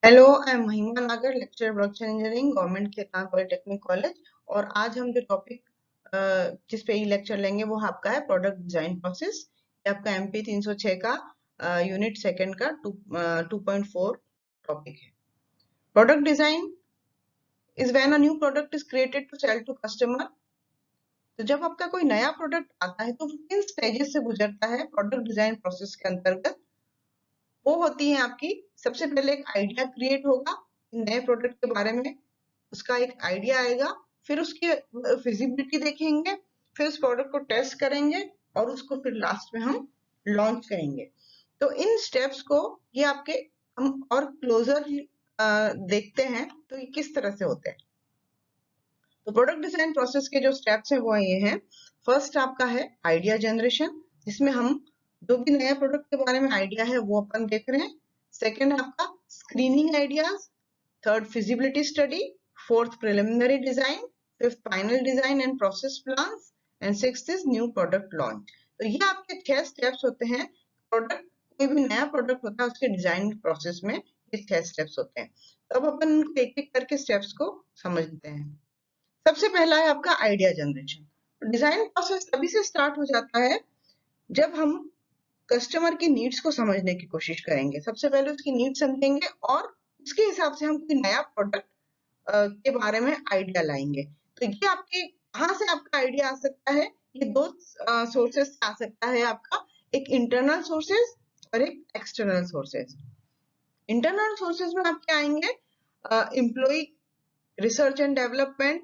Hello, I am Mahima Nagar, lecture production engineering, government Khetan polytechnic college. और आज हम जो टॉपिक जिस पे ये लेक्चर लेंगे वो आपका है प्रोडक्ट डिजाइन प्रोसेस। ये आपका एमपी 306 का यूनिट सेकंड का 2.4 टॉपिक है। Product design is when a new product is created to sell to customer. तो जब आपका कोई नया प्रोडक्ट आता है तो वो किन स्टेजेस से गुजरता है प्रोडक्ट डिजाइन प्रोसेस के अंतर्गत। वो होती है आपकी, सबसे पहले एक आइडिया क्रिएट होगा नए प्रोडक्ट के बारे में, उसका एक आइडिया आएगा, फिर उसकी फिजिबिलिटी देखेंगे, फिर उस प्रोडक्ट को टेस्ट करेंगे और उसको फिर लास्ट में हम लॉन्च करेंगे। तो इन स्टेप्स को ये आपके हम और क्लोजर देखते हैं तो ये किस तरह से होते हैं। तो प्रोडक्ट डिजाइन प्रोसेस के जो स्टेप्स हैं वो ये हैं। फर्स्ट आपका है आइडिया जनरेशन, जिसमें हम जो भी नया प्रोडक्ट के बारे में आइडिया है वो अपन देख रहे हैं। सेकेंड आपका screening ideas, third feasibility study, fourth preliminary design, fifth final design and process plans and sixth is new product launch. तो ये आपके 6 स्टेप्स होते हैं। प्रोडक्ट, कोई भी नया प्रोडक्ट होता है उसके डिजाइन प्रोसेस में ये 6 स्टेप्स होते हैं। तो अब अपन एक एक करके स्टेप्स को समझते हैं। सबसे पहला है आपका आइडिया जनरेशन। डिजाइन प्रोसेस तभी से स्टार्ट हो जाता है जब हम कस्टमर की नीड्स को समझने की कोशिश करेंगे। सबसे पहले उसकी नीड्स समझेंगे और उसके हिसाब से हम कोई नया प्रोडक्ट के बारे में आइडिया लाएंगे। तो ये आपके कहाँ से आपका आइडिया आ सकता है, ये दो सोर्सेस से आ सकता है आपका, एक इंटरनल सोर्सेस और एक एक्सटर्नल सोर्सेस। इंटरनल सोर्सेज में आपके आएंगे employ research and development,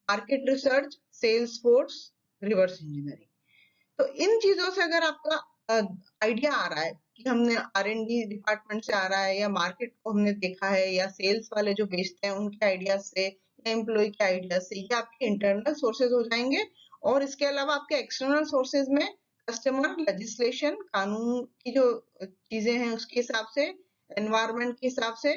market research, sales force, reverse engineering. तो इन चीजों से अगर आपका आइडिया आ रहा है कि हमने R&D डिपार्टमेंट से आ रहा है, या मार्केट को हमने देखा है, या सेल्स वाले जो बेचते हैं उनके आइडिया से, या एम्प्लॉय के आइडिया से, ये आपके इंटरनल सोर्सेज हो जाएंगे। और इसके अलावा आपके एक्सटर्नल सोर्सेज में कस्टमर, लेजिस्लेशन, कानून की जो चीजें हैं उसके हिसाब से, एनवायरमेंट के हिसाब से,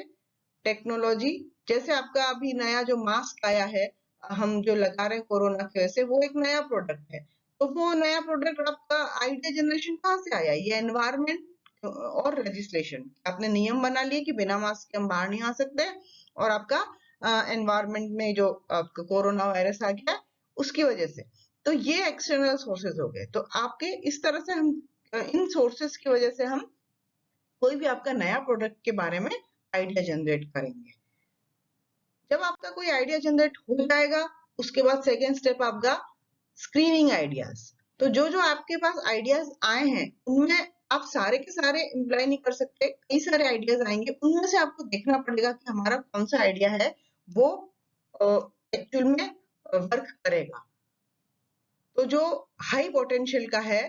टेक्नोलॉजी, जैसे आपका अभी नया जो मास्क आया है हम जो लगा रहे हैं कोरोना की वजह से, वो एक नया प्रोडक्ट है। तो वो नया प्रोडक्ट आपका आइडिया जनरेशन कहाँ से आया, ये एनवायरमेंट और लेजिस्लेशन। आपने नियम बना लिए कि बिना मास्क के हम बाहर नहीं आ सकते, और आपका एनवायरमेंट में जो आपका कोरोना वायरस आ गया उसकी वजह से। तो ये एक्सटर्नल सोर्सेज हो गए। तो आपके इस तरह से हम इन सोर्सेज की वजह से हम कोई भी आपका नया प्रोडक्ट के बारे में आइडिया जनरेट करेंगे। जब आपका कोई आइडिया जनरेट हो जाएगा, उसके बाद सेकेंड स्टेप आपका स्क्रीनिंग आइडियाज। तो जो जो आपके पास आइडियाज आए हैं उनमें आप सारे के सारे इम्प्लाई नहीं कर सकते, कई सारे आइडियाज आएंगे, उनमें से आपको देखना पड़ेगा कि हमारा कौन सा आइडिया है वो एक्चुअल में वर्क करेगा। तो जो हाई पोटेंशियल का है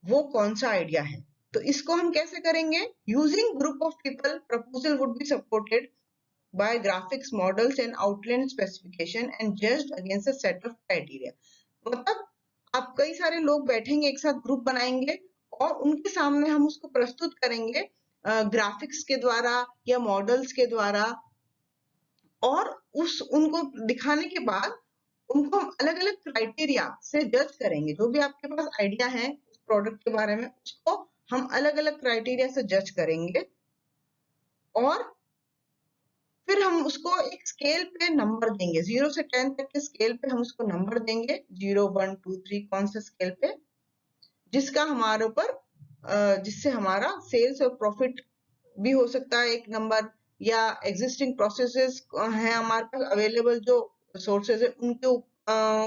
वो कौन सा आइडिया है। तो इसको हम कैसे करेंगे, using group of people proposal would be supported by graphics models and outline specification and judged against a set of criteria। मतलब आप कई सारे लोग बैठेंगे, एक साथ ग्रुप बनाएंगे और उनके सामने हम उसको प्रस्तुत करेंगे ग्राफिक्स के द्वारा या मॉडल्स के द्वारा, और उस उनको दिखाने के बाद उनको हम अलग अलग क्राइटेरिया से जज करेंगे। जो भी आपके पास आइडिया है उस प्रोडक्ट के बारे में उसको हम अलग अलग क्राइटेरिया से जज करेंगे, और फिर हम उसको एक स्केल पे नंबर देंगे, 0 से 10 तक के स्केल पे हम उसको नंबर देंगे, 0, 1, 2, 3 कौन से स्केल पे, जिसका हमारे ऊपर जिससे हमारा सेल्स और प्रॉफिट भी हो सकता है एक नंबर, या एग्जिस्टिंग प्रोसेसेस हैं हमारे पास अवेलेबल जो सोर्सेज है उनके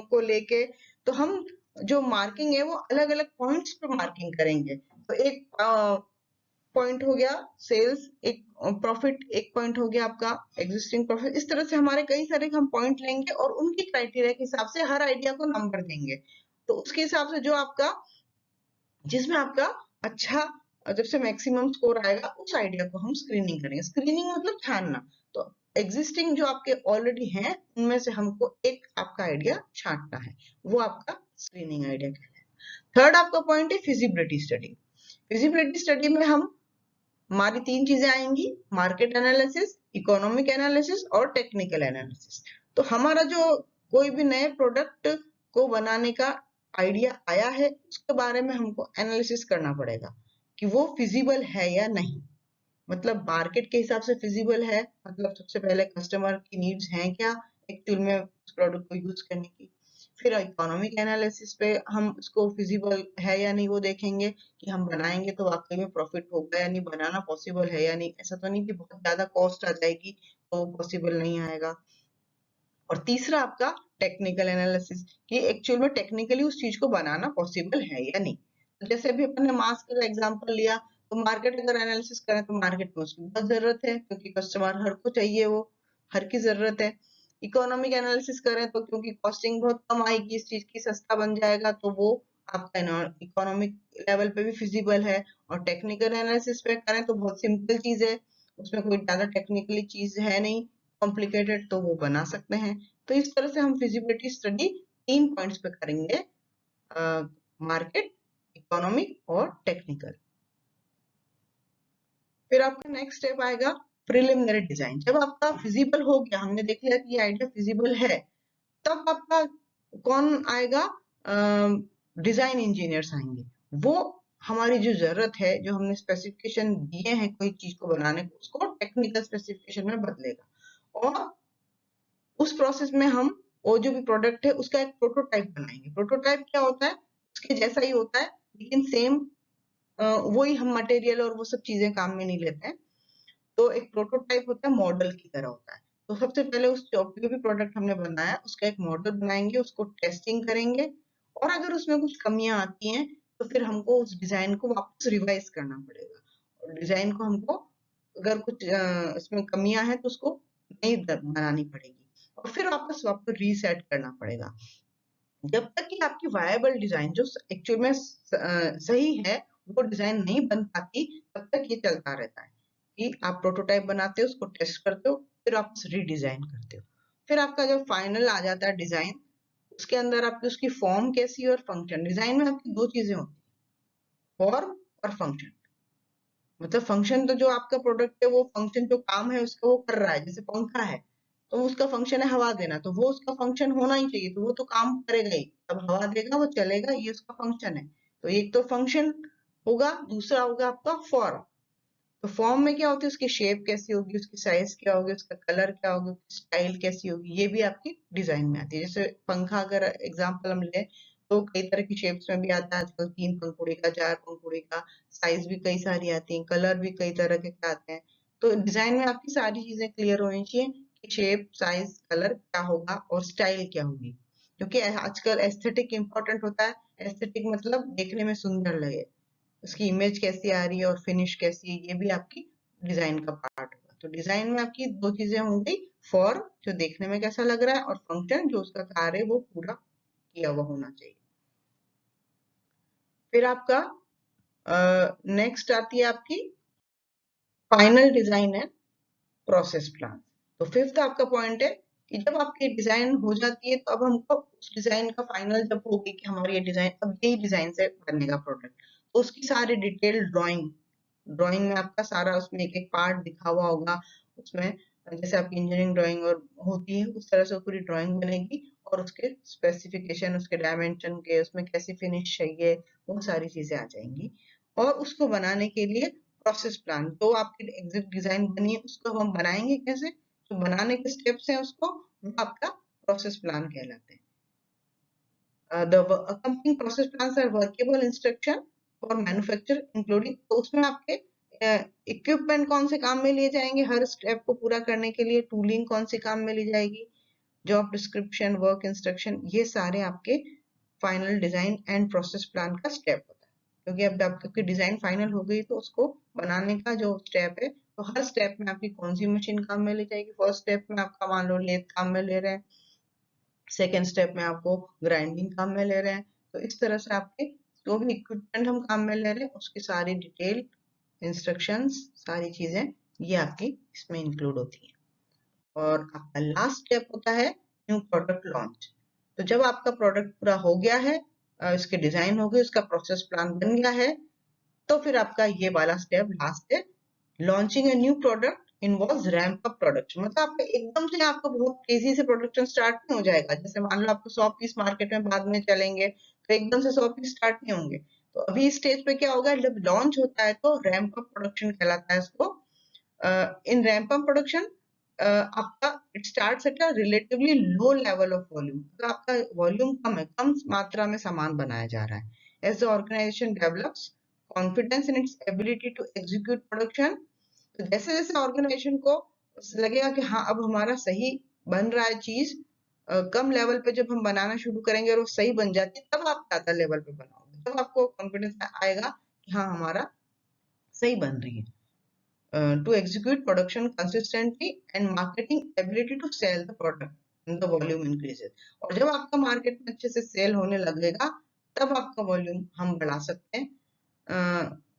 को लेके। तो हम जो मार्किंग है वो अलग अलग पॉइंट्स पे मार्किंग करेंगे। तो एक पॉइंट हो गया सेल्स, एक प्रॉफिट, एक पॉइंट हो गया आपका एग्जिस्टिंग प्रॉफिट। इस तरह से हमारे कई सारे हम पॉइंट लेंगे और उनकी क्राइटेरिया के हिसाब से हर आइडिया को नंबर देंगे। तो उसके हिसाब से जो आपका, जिसमें आपका अच्छा जब से मैक्सिमम स्कोर आएगा उस आइडिया को हम स्क्रीनिंग करेंगे। स्क्रीनिंग मतलब छानना। तो एग्जिस्टिंग जो आपके ऑलरेडी हैं उनमें से हमको एक आपका आइडिया छांटना है, वो आपका स्क्रीनिंग आइडिया कहलाता है। थर्ड आपका पॉइंट है फिजिबिलिटी स्टडी। फिजिबिलिटी स्टडी में हम हमारी 3 चीजें आएंगी, मार्केट एनालिसिस, इकोनॉमिक एनालिसिस और टेक्निकल एनालिसिस। तो हमारा जो कोई भी नए प्रोडक्ट को बनाने का आइडिया आया है उसके बारे में हमको एनालिसिस करना पड़ेगा कि वो फिजिबल है या नहीं। मतलब मार्केट के हिसाब से फिजिबल है, मतलब सबसे पहले कस्टमर की नीड्स हैं क्या एक्चुअल में उस प्रोडक्ट को यूज करने की। फिर इकोनॉमिक एनालिसिस पे हम उसको फिजिबल है या नहीं वो देखेंगे कि हम बनाएंगे तो वाकई में प्रॉफिट होगा या नहीं, बनाना पॉसिबल है या नहीं। ऐसा तो नहीं कि बहुत ज्यादा कॉस्ट आ जाएगी तो पॉसिबल नहीं आएगा। और तीसरा आपका टेक्निकल एनालिसिस कि एक्चुअल में टेक्निकली उस चीज को बनाना पॉसिबल है या नहीं। तो जैसे अभी अपन ने मास्क का एग्जांपल लिया, तो मार्केट अगर एनालिसिस करें तो मार्केट में उसकी बहुत जरूरत है क्योंकि कस्टमर हर को चाहिए, वो हर की जरूरत है। इकोनॉमिक एनालिसिस करें तो क्योंकि कॉस्टिंग बहुत कम आएगी इस चीज की, सस्ता बन जाएगा, तो वो आपका इकोनॉमिक लेवल पे भी फिजिबल है। और टेक्निकल एनालिसिस पे करें तो बहुत सिंपल चीज है, उसमें कोई ज्यादा टेक्निकली चीज है नहीं कॉम्प्लिकेटेड, तो वो बना सकते हैं। तो इस तरह से हम फिजिबिलिटी स्टडी 3 पॉइंट्स पे करेंगे, मार्केट, इकोनॉमिक और टेक्निकल। फिर आपका नेक्स्ट स्टेप आएगा प्रिलिमिनरी डिजाइन। जब आपका फिजिबल हो गया, हमने देख लिया कि ये आइडिया फिजिबल है, तब आपका कौन आएगा, डिजाइन इंजीनियर्स आएंगे। वो हमारी जो जरूरत है, जो हमने स्पेसिफिकेशन दिए हैं कोई चीज को बनाने को, उसको टेक्निकल स्पेसिफिकेशन में बदलेगा। और उस प्रोसेस में हम वो जो भी प्रोडक्ट है उसका एक प्रोटोटाइप बनाएंगे। प्रोटोटाइप क्या होता है, उसके जैसा ही होता है लेकिन सेम वही हम मटेरियल और वो सब चीजें काम में नहीं लेते हैं। तो एक प्रोटोटाइप होता है, मॉडल की तरह होता है। तो सबसे पहले उस जो भी प्रोडक्ट हमने बनाया उसका एक मॉडल बनाएंगे, उसको टेस्टिंग करेंगे, और अगर उसमें कुछ कमियां आती हैं तो फिर हमको उस डिजाइन को वापस रिवाइज करना पड़ेगा। और डिजाइन को हमको अगर कुछ इसमें कमियां हैं तो उसको नई बनानी पड़ेगी और फिर वापस आपको रीसेट करना पड़ेगा। जब तक कि आपकी वायबल डिजाइन जो एक्चुअल में सही है वो डिजाइन नहीं बन पाती, तब तक ये चलता रहता है कि आप प्रोटोटाइप बनाते हो, उसको टेस्ट करते हो, फिर आप रीडिजाइन करते हो। फिर आपका जब फाइनल आ जाता है डिजाइन, उसके अंदर आपकी उसकी फॉर्म कैसी है और फंक्शन। डिजाइन में आपकी दो चीजें होती है, फॉर्म और फंक्शन। मतलब फंक्शन तो जो आपका प्रोडक्ट है वो फंक्शन जो काम है उसका वो कर रहा है, जैसे पंखा है तो उसका फंक्शन है हवा देना, तो वो उसका फंक्शन होना ही चाहिए, तो वो तो काम करेगा ही, अब हवा देगा वो चलेगा, ये उसका फंक्शन है। तो एक तो फंक्शन होगा, दूसरा होगा आपका फॉर्म। तो फॉर्म में क्या होती है, उसकी शेप कैसी होगी, उसकी साइज क्या होगी, उसका कलर क्या होगा, स्टाइल कैसी होगी, ये भी आपकी डिजाइन में आती है। जैसे पंखा अगर एग्जांपल हम ले तो कई तरह की शेप्स में भी आता है आजकल, 3 पंखुड़ी का, 4 पंखुड़ी का, साइज भी कई सारी आती है, कलर भी कई तरह के आते हैं। तो डिजाइन में आपकी सारी चीजें क्लियर होनी चाहिए कि शेप, साइज, कलर क्या होगा और स्टाइल क्या होगी, क्योंकि आजकल एस्थेटिक इंपॉर्टेंट होता है। एस्थेटिक मतलब देखने में सुंदर लगे, उसकी इमेज कैसी आ रही है और फिनिश कैसी है, ये भी आपकी डिजाइन का पार्ट होगा। तो डिजाइन में आपकी दो चीजें हो गई, फॉर्म जो देखने में कैसा लग रहा है, और फंक्शन जो उसका कार्य है वो पूरा किया हुआ होना चाहिए। फिर आपका नेक्स्ट आती है आपकी फाइनल डिजाइन है, प्रोसेस प्लान। तो फिफ्थ आपका पॉइंट है कि जब आपकी डिजाइन हो जाती है तो अब हमको उस डिजाइन का फाइनल जब होगी कि हमारी ये डिजाइन अब यही डिजाइन से बनेगा प्रोडक्ट, तो उसकी सारी डिटेल ड्राइंग, ड्राइंग में आपका सारा उसमें एक एक पार्ट दिखा हुआ होगा उसमें, जैसे आपकी इंजीनियरिंग ड्राइंग और होती है उस तरह से पूरी ड्राइंग बनेगी, और उसके स्पेसिफिकेशन, उसके डायमेंशन के, उसमें कैसी फिनिश चाहिए, वो सारी चीजें आ जाएंगी। और उसको बनाने के लिए प्रोसेस प्लान, तो आपकी एग्जिट डिजाइन बनी है उसको हम बनाएंगे कैसे, तो बनाने के स्टेप्स हैं उसको, वो आपका प्रोसेस प्लान कहलाते हैं। The accompanying process plans are workable instruction for manufacture including, तो उसमें आपके इक्विपमेंट कौन से काम में लिए जाएंगे हर स्टेप को पूरा करने के लिए, टूलिंग कौन सी काम में ली जाएगी, जॉब डिस्क्रिप्शन, वर्क इंस्ट्रक्शन, ये सारे आपके final design and process plan का स्टेप होता है। क्योंकि अब आपकी डिजाइन फाइनल हो गई तो उसको बनाने का जो स्टेप है, तो हर स्टेप में आपकी कौन सी मशीन काम में ली जाएगी। फर्स्ट स्टेप में आपका मान लो लेथ काम में ले रहे हैं, सेकेंड स्टेप में आपको ग्राइंडिंग काम में ले रहे हैं, तो इस तरह से आपके जो भी इक्विपमेंट हम काम में ले रहे हैं उसकी सारी डिटेल, इंस्ट्रक्शंस, सारी चीजें ये आपकी इसमें इंक्लूड होती हैं। और आपका लास्ट स्टेप होता है न्यू प्रोडक्ट लॉन्च। तो जब आपका प्रोडक्ट पूरा हो गया है, इसके डिजाइन हो गए, उसका प्रोसेस प्लान बन गया है, तो फिर आपका ये वाला स्टेप लास्ट है, launching a new product involves ramp up production. मतलब आपका एकदम से आपको बहुत तेजी से प्रोडक्शन स्टार्ट नहीं हो जाएगा, जैसे मान लो आपको 100 पीस मार्केट में बाद में चलेंगे तो एकदम से 100 पीस स्टार्ट नहीं होंगे। तो अभी स्टेज पे क्या होगा, जब लॉन्च होता है तो रैंप अप प्रोडक्शन कहलाता है इसको, इन रैंप अप प्रोडक्शन आपका it starts at a relatively low level of volume, तो आपका वॉल्यूम कम है, कम मात्रा में सामान बनाया जा रहा है। As the organisation develops confidence in its ability to execute production, तो जैसे जैसे ऑर्गेनाइजेशन को लगेगा कि हाँ अब हमारा सही बन रहा है चीज, कम लेवल पे जब हम बनाना शुरू करेंगे और वो सही बन जाती है, तब आप ज्यादा लेवल पे बनाओगे, तब आपको कॉन्फिडेंस आएगा कि हाँ हमारा सही बन रही है। To execute production consistently and marketing ability to sell the product when the volume increases, और जब आपका मार्केट में अच्छे से सेल होने लगेगा तब आपका वॉल्यूम हम बढ़ा सकते हैं।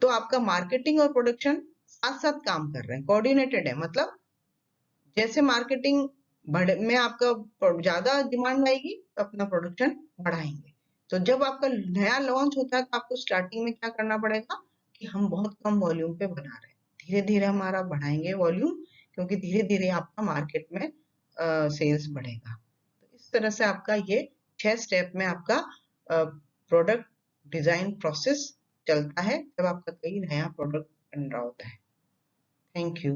तो आपका मार्केटिंग और प्रोडक्शन साथ साथ काम कर रहे हैं, कोऑर्डिनेटेड है, मतलब जैसे मार्केटिंग बढ़े में आपका ज्यादा डिमांड आएगी तो अपना प्रोडक्शन बढ़ाएंगे। तो जब आपका नया लॉन्च होता है तो आपको स्टार्टिंग में क्या करना पड़ेगा कि हम बहुत कम वॉल्यूम पे बना रहे हैं, धीरे धीरे हमारा बढ़ाएंगे वॉल्यूम, क्योंकि धीरे धीरे आपका मार्केट में सेल्स बढ़ेगा। तो इस तरह से आपका ये 6 स्टेप में आपका प्रोडक्ट डिजाइन प्रोसेस चलता है जब आपका कोई नया प्रोडक्ट बन रहा होता है। Thank you.